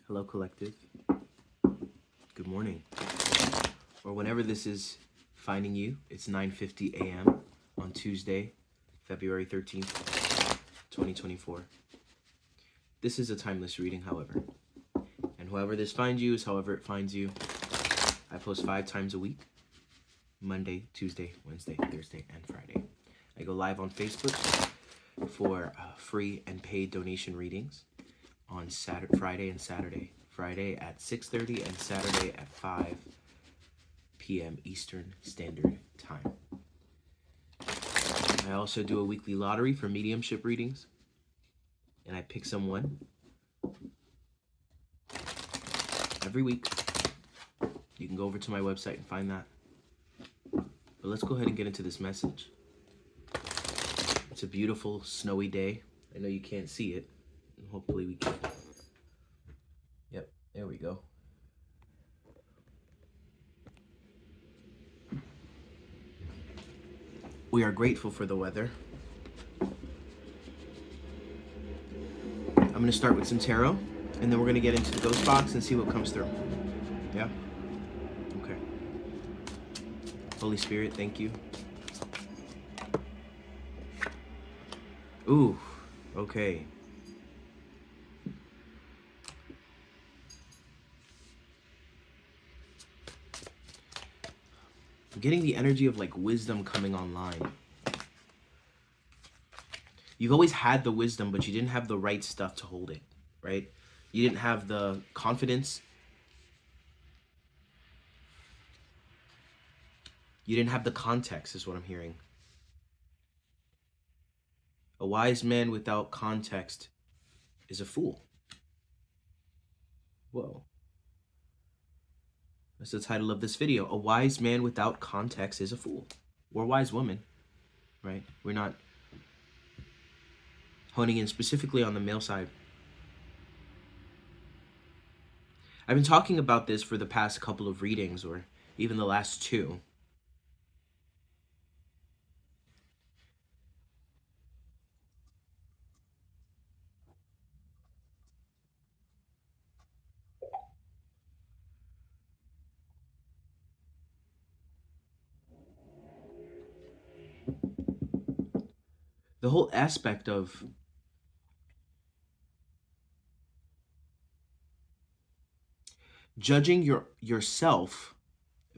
Hello, collective. Good morning. Or whenever this is finding you, it's 9:50 a.m. on Tuesday, February 13th, 2024. This is a timeless reading, however. And however this finds you is however it finds you. I post 5 times a week: Monday, Tuesday, Wednesday, Thursday, and Friday. I go live on Facebook for free and paid donation readings on Friday and Saturday. Friday at 6:30 and Saturday at 5 p.m. Eastern Standard Time. I also do a weekly lottery for mediumship readings, and I pick someone every week. You can go over to my website and find that. But let's go ahead and get into this message. It's a beautiful snowy day. I know you can't see it. Hopefully we can. Yep, there we go. We are grateful for the weather. I'm going to start with some tarot, and then we're going to get into the ghost box and see what comes through. Yeah? Okay. Holy Spirit, thank you. Ooh, okay. I'm getting the energy of like wisdom coming online. You've always had the wisdom, but you didn't have the right stuff to hold it, right? You didn't have the confidence. You didn't have the context, is what I'm hearing. A wise man without context is a fool. Whoa. That's the title of this video. A wise man without context is a fool. Or a wise woman, right? We're not honing in specifically on the male side. I've been talking about this for the past couple of readings, or even the last 2. The whole aspect of judging yourself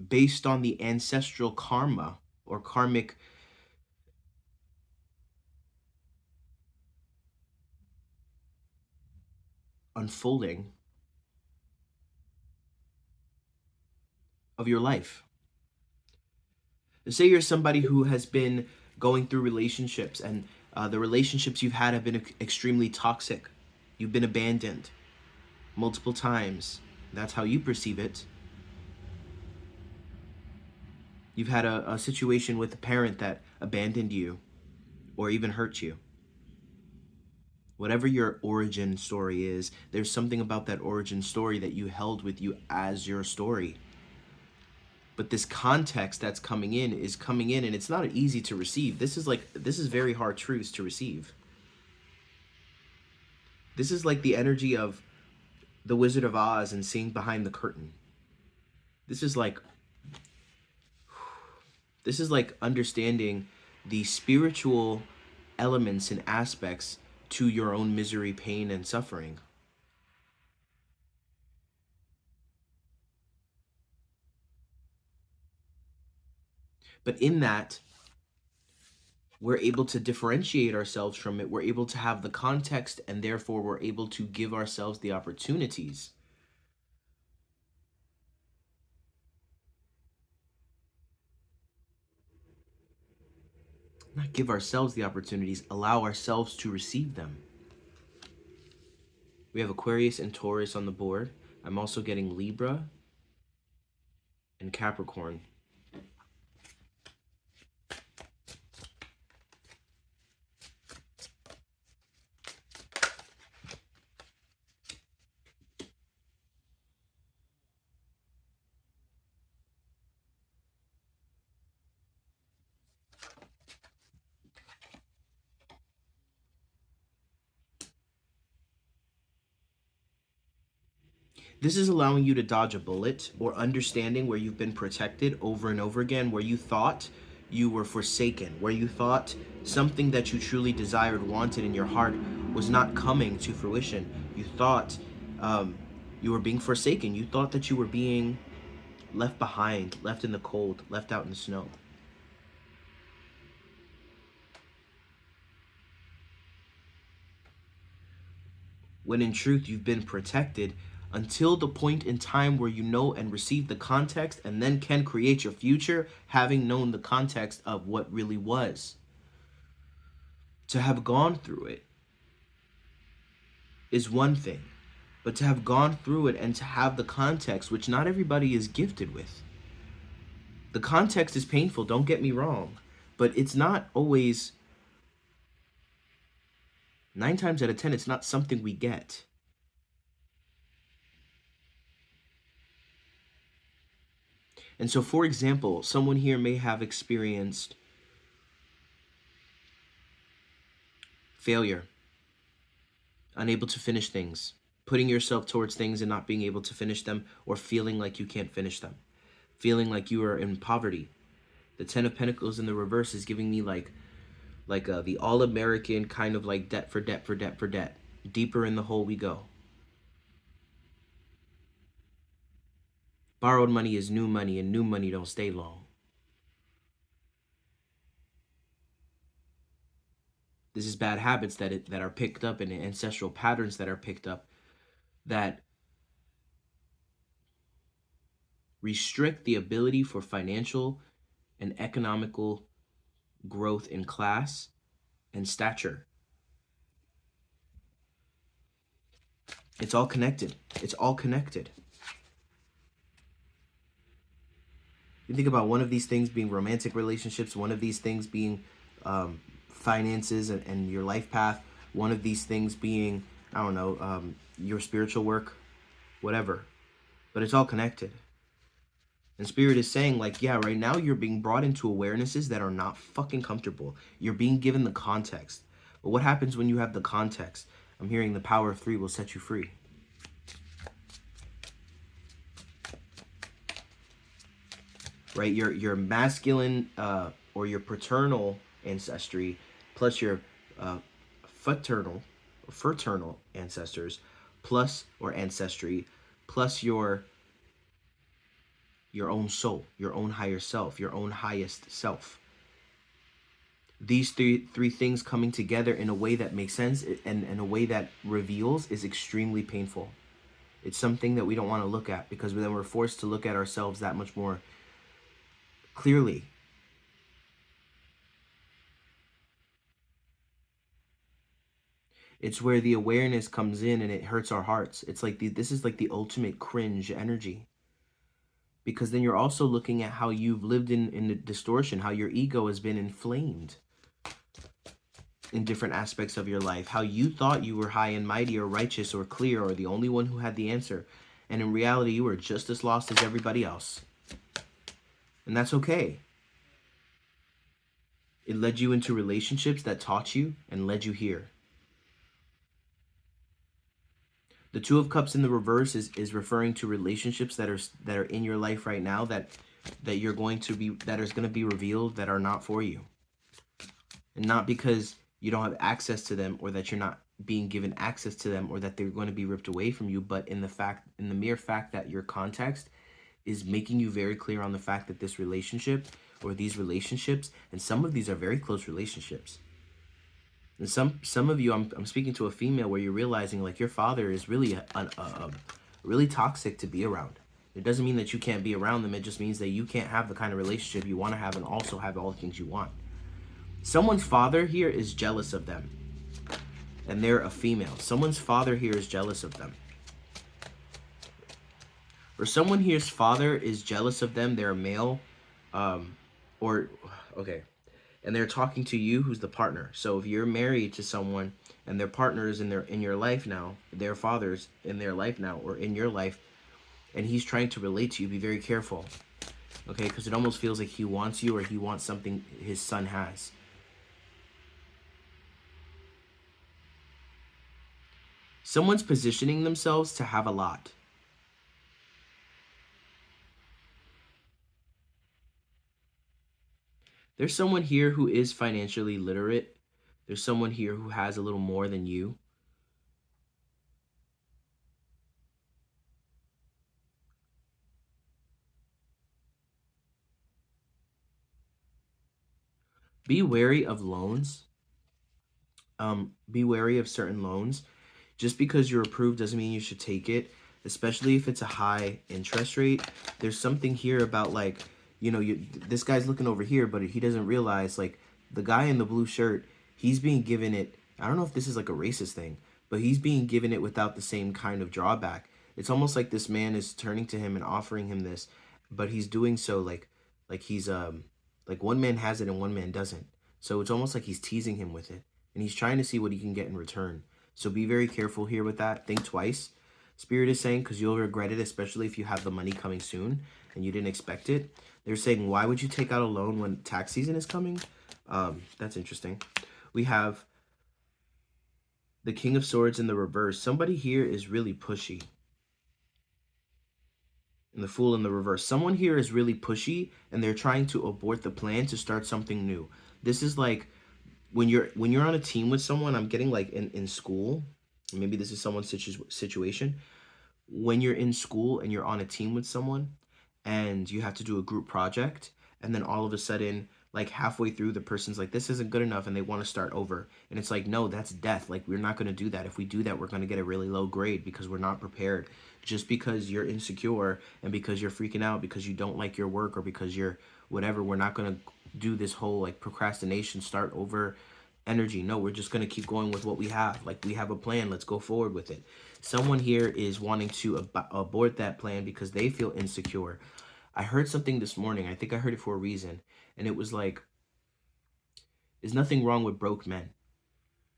based on the ancestral karma or karmic unfolding of your life. Say you're somebody who has been going through relationships, and the relationships you've had have been extremely toxic. You've been abandoned multiple times. That's how you perceive it. You've had a situation with a parent that abandoned you or even hurt you. Whatever your origin story is, there's something about that origin story that you held with you as your story. But this context that's coming in, and it's not easy to receive. This is very hard truths to receive. This is like the energy of the Wizard of Oz and seeing behind the curtain. This is like understanding the spiritual elements and aspects to your own misery, pain, and suffering. But in that, we're able to differentiate ourselves from it. We're able to have the context, and therefore we're able to give ourselves the opportunities not give ourselves the opportunities, allow ourselves to receive them. We have Aquarius and Taurus on the board. I'm also getting Libra and Capricorn. This is allowing you to dodge a bullet, or understanding where you've been protected over and over again, where you thought you were forsaken, where you thought something that you truly desired, wanted in your heart was not coming to fruition. You thought you were being forsaken. You thought that you were being left behind, left in the cold, left out in the snow. When in truth, you've been protected until the point in time where you know and receive the context, and then can create your future, having known the context of what really was. To have gone through it is one thing, but to have gone through it and to have the context, which not everybody is gifted with. The context is painful, don't get me wrong, but it's not always, 9 times out of 10, it's not something we get. And so, for example, someone here may have experienced failure, unable to finish things, putting yourself towards things and not being able to finish them, or feeling like you can't finish them, feeling like you are in poverty. The 10 of Pentacles in the reverse is giving me like the all-American kind of like debt for debt for debt for debt. Deeper in the hole we go. Borrowed money is new money, and new money don't stay long. This is bad habits that are picked up, and ancestral patterns that are picked up that restrict the ability for financial and economical growth in class and stature. It's all connected. It's all connected. You think about one of these things being romantic relationships, one of these things being finances and your life path, one of these things being, I don't know, your spiritual work, whatever. But it's all connected. And Spirit is saying, like, yeah, right now you're being brought into awarenesses that are not fucking comfortable. You're being given the context. But what happens when you have the context? I'm hearing the power of 3 will set you free. Right? Your masculine or your paternal ancestry plus your fraternal ancestors plus or ancestry plus your own soul, your own higher self, your own highest self. These three things coming together in a way that makes sense and in a way that reveals is extremely painful. It's something that we don't want to look at, because then we're forced to look at ourselves that much more clearly. It's where the awareness comes in and it hurts our hearts. It's like this is like the ultimate cringe energy. Because then you're also looking at how you've lived in the distortion, how your ego has been inflamed in different aspects of your life, how you thought you were high and mighty or righteous or clear or the only one who had the answer. And in reality, you were just as lost as everybody else. And that's okay. It led you into relationships that taught you and led you here. The 2 of Cups in the reverse is referring to relationships that are in your life right now that you're going to be, that is going to be revealed, that are not for you. And not because you don't have access to them, or that you're not being given access to them, or that they're going to be ripped away from you, but in the mere fact that your context is making you very clear on the fact that this relationship or these relationships, and some of these are very close relationships. And some of you, I'm speaking to a female where you're realizing like your father is really really toxic to be around. It doesn't mean that you can't be around them. It just means that you can't have the kind of relationship you want to have and also have all the things you want. Someone's father here is jealous of them, and they're a female. Someone's father here is jealous of them. Or someone here's father is jealous of them. They're a male, and they're talking to you, who's the partner. So if you're married to someone and their partner is in your life now, their father's in their life now or in your life, and he's trying to relate to you, be very careful. Okay, because it almost feels like he wants you, or he wants something his son has. Someone's positioning themselves to have a lot. There's someone here who is financially literate. There's someone here who has a little more than you. Be wary of loans. Be wary of certain loans. Just because you're approved doesn't mean you should take it, especially if it's a high interest rate. There's something here about like, this guy's looking over here, but he doesn't realize like the guy in the blue shirt, he's being given it. I don't know if this is like a racist thing, but he's being given it without the same kind of drawback. It's almost like this man is turning to him and offering him this, but he's doing so like he's like one man has it and one man doesn't. So it's almost like he's teasing him with it, and he's trying to see what he can get in return. So be very careful here with that. Think twice. Spirit is saying, because you'll regret it, especially if you have the money coming soon and you didn't expect it. They're saying, why would you take out a loan when tax season is coming? That's interesting. We have the King of Swords in the reverse. Somebody here is really pushy. And the Fool in the reverse. Someone here is really pushy and they're trying to abort the plan to start something new. This is like when you're on a team with someone. I'm getting like in school. Maybe this is someone's situation. When you're in school and you're on a team with someone and you have to do a group project, and then all of a sudden, like halfway through, the person's like, this isn't good enough, and they want to start over. And it's like, no, that's death. Like, we're not going to do that. If we do that, we're going to get a really low grade because we're not prepared. Just because you're insecure and because you're freaking out because you don't like your work or because you're whatever, we're not going to do this whole like procrastination, start over energy. No, we're just going to keep going with what we have. Like, we have a plan. Let's go forward with it. Someone here is wanting to abort that plan because they feel insecure. I heard something this morning. I think I heard it for a reason. And it was like, there's nothing wrong with broke men,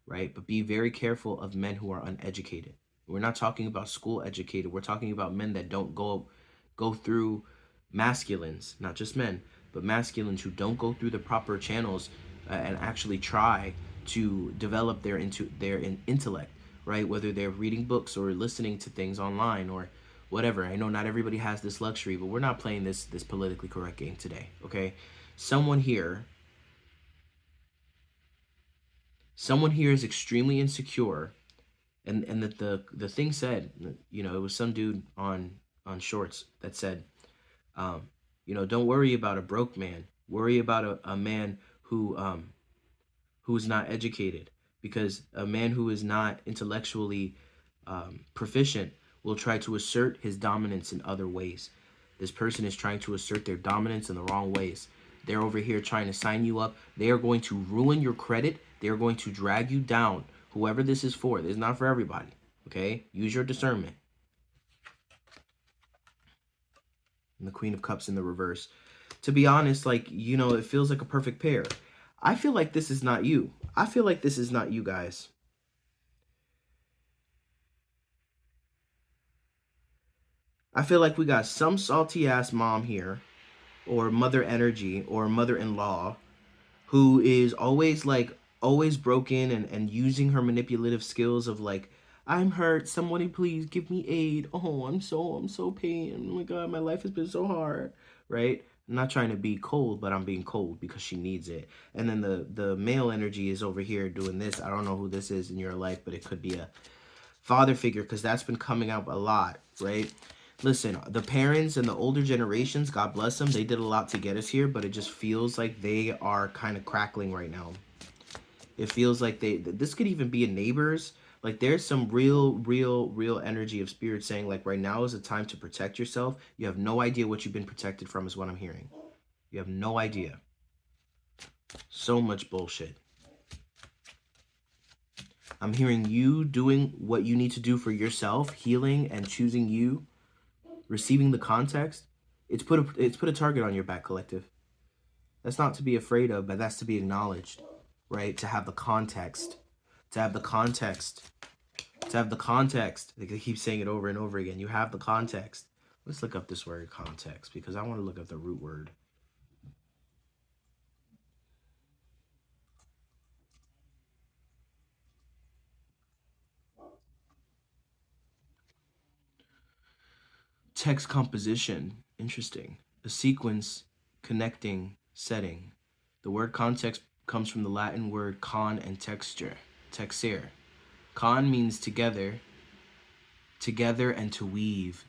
right? But be very careful of men who are uneducated. We're not talking about school educated. We're talking about men that don't go through, masculines, not just men, but masculines who don't go through the proper channels and actually try to develop their intellect, right? Whether they're reading books or listening to things online or whatever. I know not everybody has this luxury, but we're not playing this politically correct game today, okay? Someone here is extremely insecure, and that the thing said, it was some dude on shorts that said, don't worry about a broke man, worry about a man who is not educated, because a man who is not intellectually proficient will try to assert his dominance in other ways. This person is trying to assert their dominance in the wrong ways. They're over here trying to sign you up. They are going to ruin your credit. They are going to drag you down. Whoever this is for, this is not for everybody. Okay? Use your discernment. And the Queen of Cups in the reverse. To be honest, like, it feels like a perfect pair. I feel like this is not you. I feel like this is not you guys. I feel like we got some salty ass mom here, or mother energy, or mother-in-law, who is always broken and using her manipulative skills of like, I'm hurt, somebody please give me aid. Oh, I'm so pain. Oh my god, my life has been so hard, right? I'm not trying to be cold, but I'm being cold because she needs it. And then the male energy is over here doing this. I don't know who this is in your life, but it could be a father figure, because that's been coming up a lot, right? Listen, the parents and the older generations, God bless them, they did a lot to get us here, but it just feels like they are kind of crackling right now. It feels like this could even be in neighbors. Like, there's some real energy of spirit saying, like, right now is a time to protect yourself. You have no idea what you've been protected from, is what I'm hearing. You have no idea. So much bullshit. I'm hearing you doing what you need to do for yourself, healing and choosing you, receiving the context. It's put a target on your back, collective. That's not to be afraid of, but that's to be acknowledged, right? To have the context. To have the context. To have the context. They keep saying it over and over again. You have the context. Let's look up this word context, because I want to look up the root word. Text composition. Interesting. A sequence, connecting, setting. The word context comes from the Latin word con and texture, texere. Con means together, together, and to weave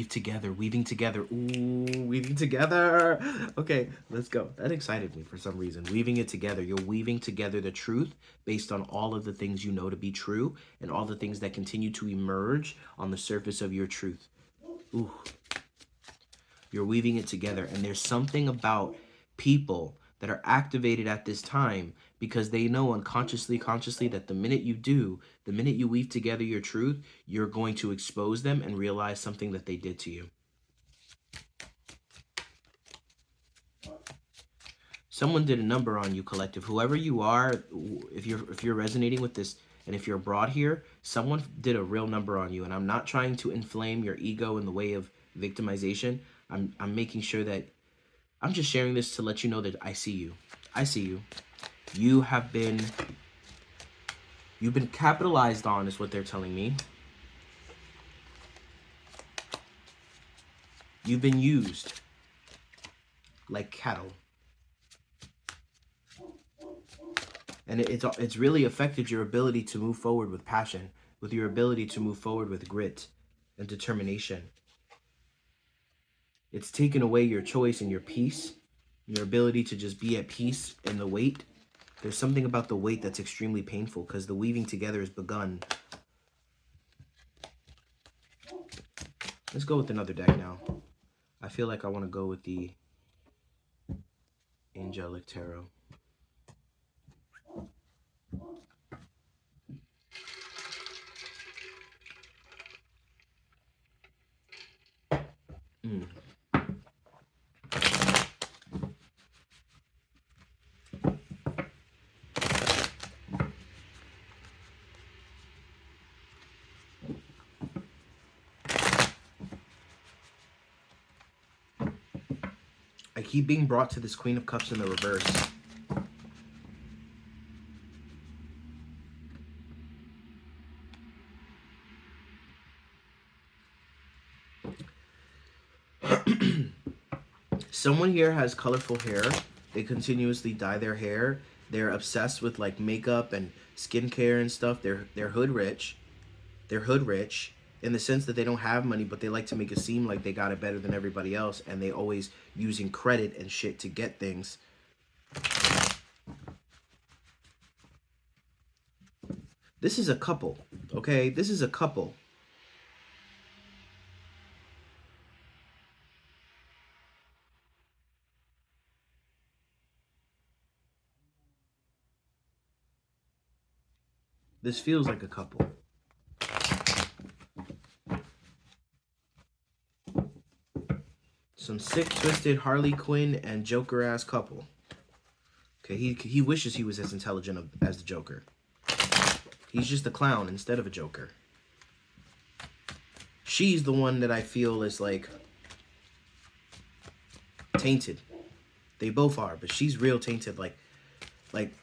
together, weaving together. Ooh, weaving together. Okay, let's go. That excited me for some reason. Weaving it together. You're weaving together the truth based on all of the things you know to be true and all the things that continue to emerge on the surface of your truth. Ooh. You're weaving it together, and there's something about people that are activated at this time because they know unconsciously, consciously that the minute you weave together your truth, you're going to expose them and realize something that they did to you. Someone did a number on you, collective. Whoever you are, if you're resonating with this, and if you're abroad here, someone did a real number on you. And I'm not trying to inflame your ego in the way of victimization. I'm making sure that I'm just sharing this to let you know that I see you. I see you. You've been capitalized on, is what they're telling me. You've been used like cattle. And it's really affected your ability to move forward with passion, with your ability to move forward with grit and determination. It's taken away your choice and your peace, your ability to just be at peace in the weight. There's something about the weight that's extremely painful because the weaving together has begun. Let's go with another deck now. I feel like I want to go with the Angelic Tarot. I keep being brought to this Queen of Cups in the reverse. Someone here has colorful hair. They continuously dye their hair. They're obsessed with like makeup and skincare and stuff. They're hood rich. They're hood rich in the sense that they don't have money, but they like to make it seem like they got it better than everybody else, and they always using credit and shit to get things. This is a couple, okay? This is a couple. This feels like a couple. Some sick, twisted Harley Quinn and Joker ass couple. Okay, he wishes he was as intelligent as the Joker. He's just a clown instead of a Joker. She's the one that I feel is like tainted. They both are, but she's real tainted. Like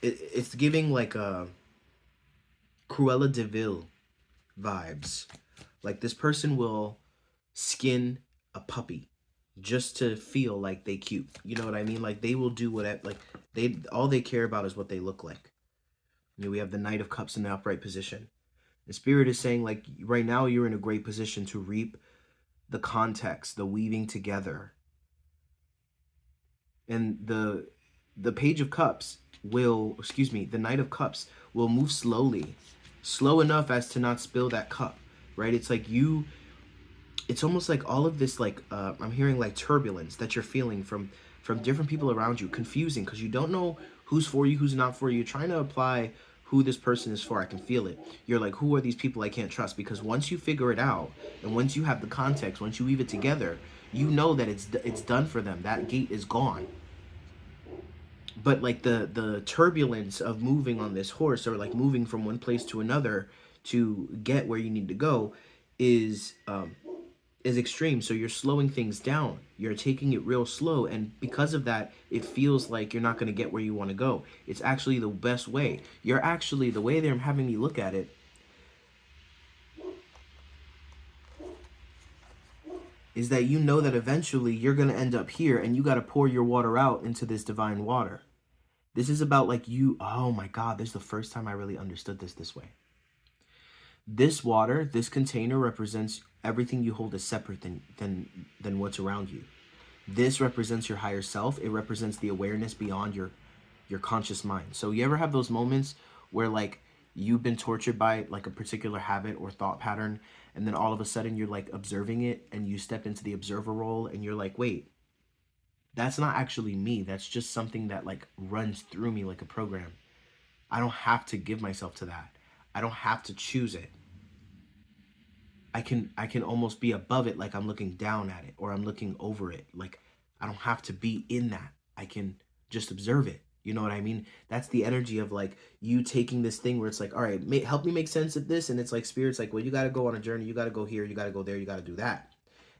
it's giving like a Cruella de Vil vibes. Like this person will skin a puppy just to feel like they cute. You know what I mean? Like they will do whatever. Like all they care about is what they look like. You know, we have the Knight of Cups in the upright position. The Spirit is saying like right now you're in a great position to reap the context, the weaving together. And the Page of Cups will, the Knight of Cups will move slowly, slow enough as to not spill that cup, right? It's like it's almost like all of this, like, I'm hearing like turbulence that you're feeling from different people around you, confusing because you don't know who's for you, who's not for you. You're trying to apply who this person is for. I can feel it. You're like, who are these people I can't trust? Because once you figure it out and once you have the context, once you weave it together, you know that it's done for them. That gate is gone. But like the turbulence of moving on this horse, or like moving from one place to another to get where you need to go, is extreme. So you're slowing things down. You're taking it real slow, and because of that, it feels like you're not going to get where you want to go. It's actually the best way. You're actually, the way they're having me look at it, is that you know that eventually you're going to end up here, and you got to pour your water out into this divine water. This is about like you, oh my God, this is the first time I really understood this way. This water, this container represents everything you hold as separate than what's around you. This represents your higher self. It represents the awareness beyond your conscious mind. So you ever have those moments where like you've been tortured by like a particular habit or thought pattern, and then all of a sudden you're like observing it and you step into the observer role and you're like, wait, that's not actually me. That's just something that like runs through me like a program. I don't have to give myself to that. I don't have to choose it. I can almost be above it, like I'm looking down at it or I'm looking over it. Like I don't have to be in that. I can just observe it. You know what I mean? That's the energy of like you taking this thing where it's like, all right, help me make sense of this. And it's like Spirit's like, well, you got to go on a journey. You got to go here. You got to go there. You got to do that.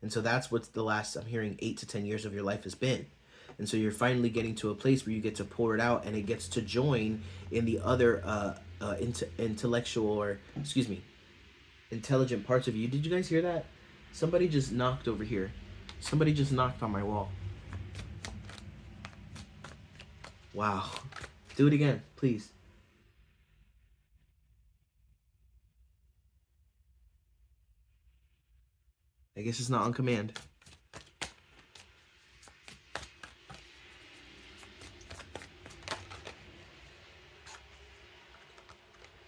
And so that's what the last, I'm hearing, 8 to 10 years of your life has been. And so you're finally getting to a place where you get to pour it out and it gets to join in the other intellectual, or excuse me, intelligent parts of you. Did you guys hear that? Somebody just knocked over here. Somebody just knocked on my wall. Wow. Do it again, please. I guess it's not on command.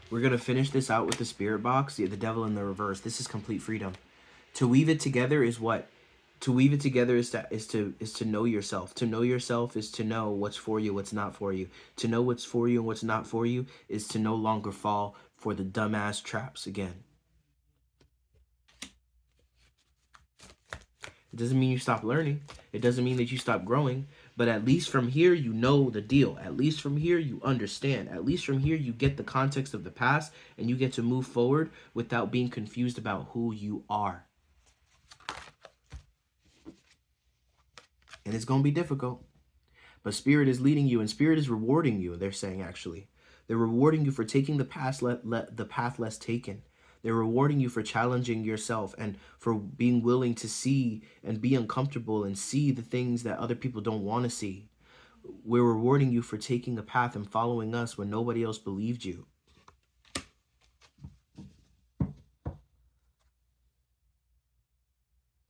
We're going to finish this out with the spirit box, the devil in the reverse. This is complete freedom. To weave it together is what? To weave it together is to know yourself. To know yourself is to know what's for you, what's not for you. To know what's for you and what's not for you is to no longer fall for the dumbass traps again. It doesn't mean you stop learning. It doesn't mean that you stop growing. But at least from here, you know the deal. At least from here, you understand. At least from here, you get the context of the past and you get to move forward without being confused about who you are. And it's going to be difficult. But Spirit is leading you and Spirit is rewarding you, they're saying actually. They're rewarding you for taking the path less taken. They're rewarding you for challenging yourself and for being willing to see and be uncomfortable and see the things that other people don't want to see. We're rewarding you for taking a path and following us when nobody else believed you.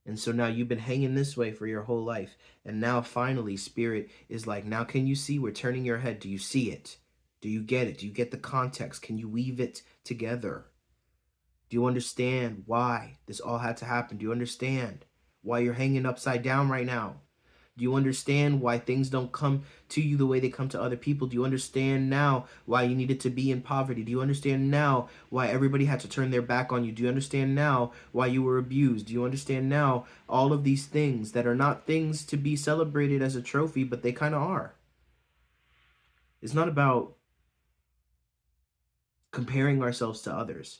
And so now you've been hanging this way for your whole life. And now finally Spirit is like, now can you see? We're turning your head. Do you see it? Do you get it? Do you get the context? Can you weave it together? Do you understand why this all had to happen? Do you understand why you're hanging upside down right now? Do you understand why things don't come to you the way they come to other people? Do you understand now why you needed to be in poverty? Do you understand now why everybody had to turn their back on you? Do you understand now why you were abused? Do you understand now all of these things that are not things to be celebrated as a trophy, but they kind of are? It's not about comparing ourselves to others,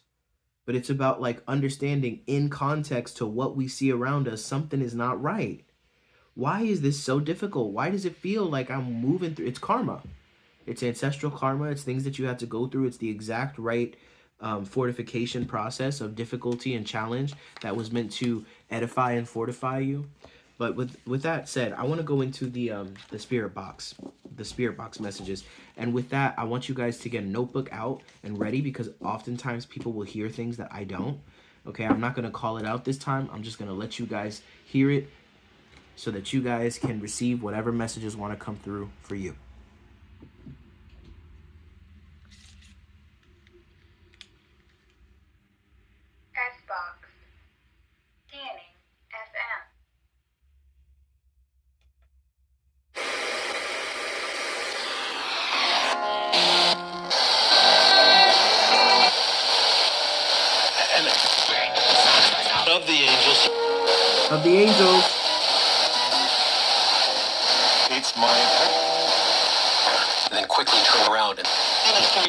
but it's about like understanding in context to what we see around us, something is not right. Why is this so difficult? Why does it feel like I'm moving through? It's karma. It's ancestral karma. It's things that you have to go through. It's the exact right fortification process of difficulty and challenge that was meant to edify and fortify you. But with that said, I want to go into the spirit box messages. And with that, I want you guys to get a notebook out and ready, because oftentimes people will hear things that I don't. Okay, I'm not going to call it out this time. I'm just going to let you guys hear it so that you guys can receive whatever messages want to come through for you. S-Box. Scanning FM. Of the angels. Of the angels. It's my. And then quickly turn around and.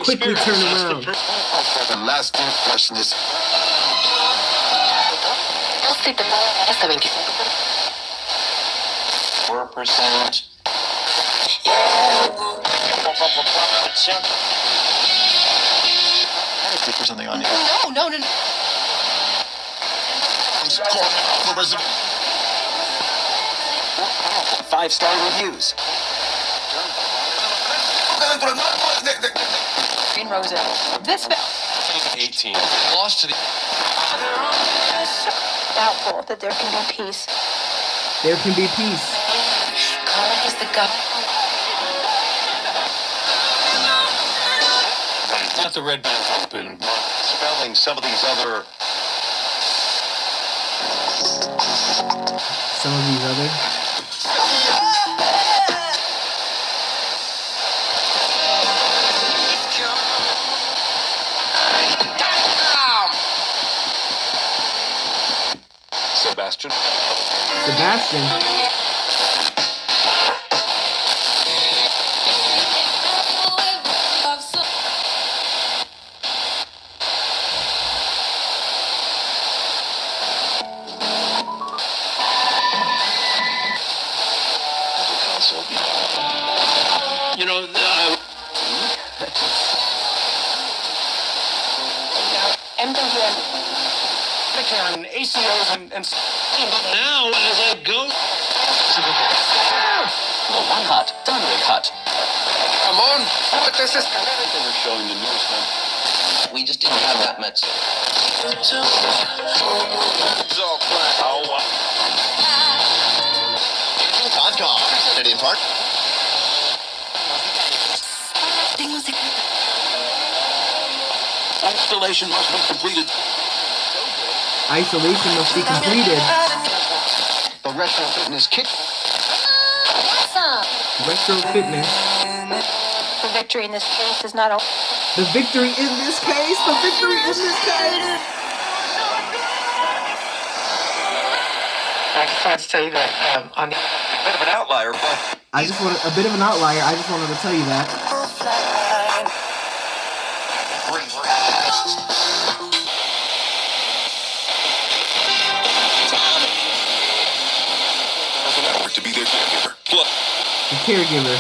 Quickly turn around. The last question is. 4%. For something on you. No. 5-star reviews. Green roses. This fell. 18. Lost to the... Doubtful that there can be peace. There can be peace. God is the God. Not the red band open. Spelling some of these other... Some of these other. Sebastian. Sebastian. You know, MWM. on ACOs and now as I go. The one hut, done with hut. Come on, what this is. They were showing the newest one. We just didn't have that much. In part. Installation must be completed. Isolation must be completed. The retro fitness kit. Retro fitness. The victory in this case is not over. The victory in this case. The victory in this case. I just wanted to tell you that on the Bit of an outlier, but I just wanted a bit of an outlier. I just wanted to tell you that. to be their caregiver. Plus, The caregiver.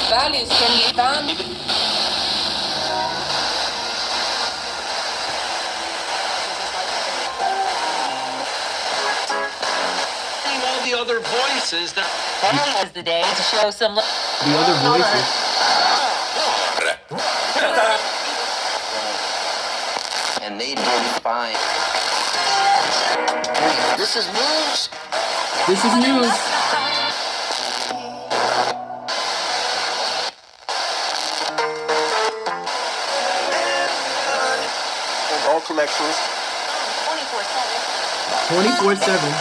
Values can be found. all the other voices that. Now is the day to show some love. The other voices. And they did fine. This is news. This is news. All collections. 24/7.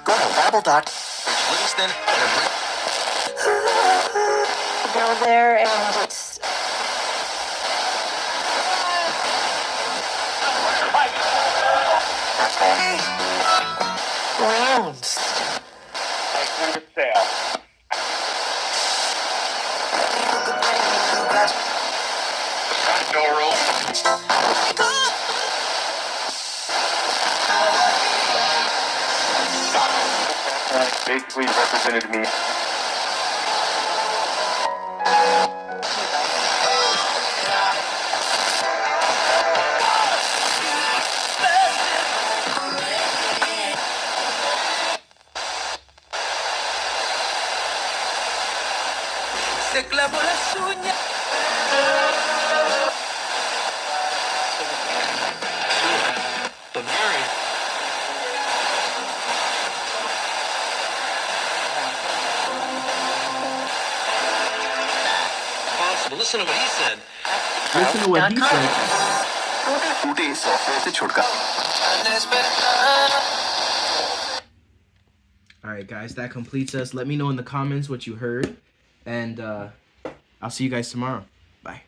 Go to Babble.com. Livingston. Go there and it's rounds. Door open. Basically represented me. Se clavó las uñas. The very. Possible. Listen to what he said. Listen to what he said. टूटे software से छुटकारा. Alright guys, that completes us. Let me know in the comments what you heard. And I'll see you guys tomorrow. Bye.